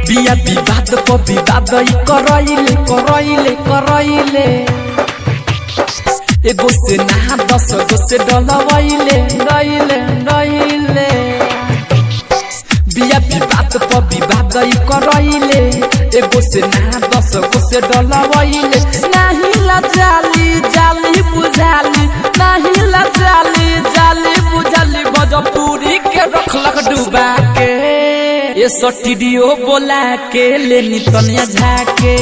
बिया विवाद पर विवाद करैले एगो से ना 10 गो से डलवैले बिया विवाद पर विवाद करैले एगो से ना 10 गो से डलवैले नाही लजाली जाली बुझाली नाही लजाली जाली बुझाली भोजपुरी के रखलक डुबा के ये स्टूडियो बोला के लेनी तनिया झाके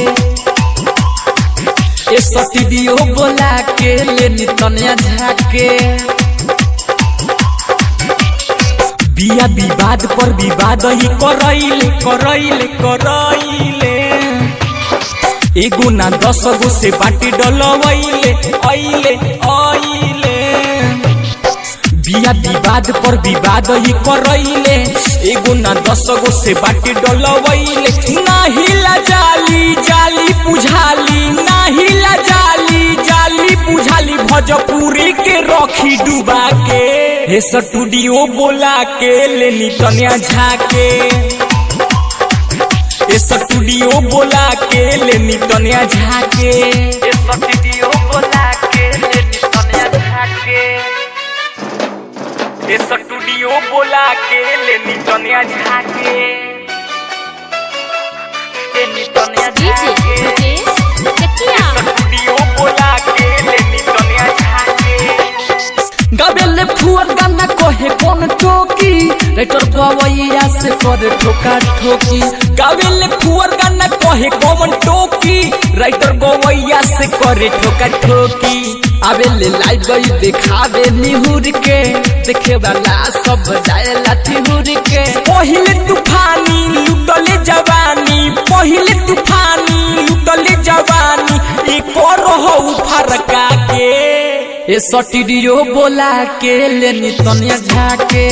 ये स्टूडियो बोला के लेनी तनिया झाके बिया विवाद पर विवाद ही करैले एगो ना 10 गो से बाटी डलवैले आइले बिया विवाद पर विवाद ही करैले एगो ना 10 गो से बाटी डलवैले नाही लजाली जाली बुझाली नाही लजाली जाली बुझाली भोजपुरी के रखी डुबा के हे स्टूडियो बोला के लेनी तनिया झाके हे स्टूडियो बोला के लेनी तनिया झाके हे स्टूडियो बोला के लेनी तनिया झाके ये स्टूडियो बोला के लेनी तनिया झाके लेनी तनिया झाके स्टूडियो बोला के लेनी तनिया झाके गावेले फुअर गाना कहे कौन टोकी राइटर गवैया से करे ठोका ठोकी गावेले फुअर गाना कहे कौन टोकी राइटर गवैया से करे ठोका ठोकी आवेले लाइव गई देखावे निहुर के देखे वाला सब जाए लाठीहुर के पहिले तूफानी लुटले जवानी पहिले तूफानी लुटले जवानी एक और हो फरका के ये स्टूडियो बोला के लेनी तनिया झाके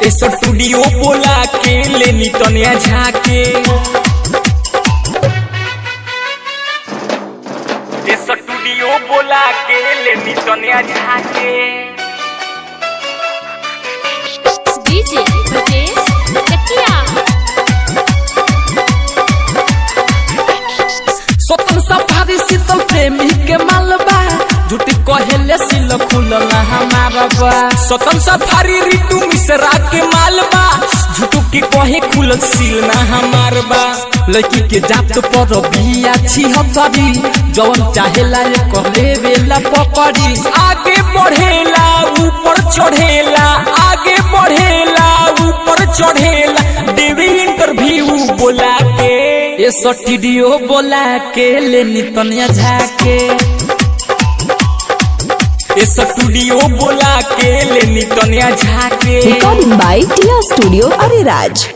ये स्टूडियो बोला के लेनी तनिया झाके स्टूडियो बोला के लेनी तनिया झाके डीजे ब्रजेश कटिया स्वतंत्र सफारी शीतल प्रेमी के मालबा झूठी कहेले सिल खुलल हमारा बा स्वतंत्र सफारी ऋतु मिश्रा के मालबा झूठू के कहे खुलल सिल ना हमार बा लड़की के जात पर बिया छिहत्तरी जवन चाहेला ये कहले वेला पकड़ी आगे बढ़ेला ऊपर चढ़ेला आगे बढ़ेला ऊपर चढ़ेला देवी इंटरव्यू बोला के ये स्टूडियो बोला के लेनी तनिया झाके ये स्टूडियो बोला के लेनी तनिया झाके recording by Tiya studio Areraj.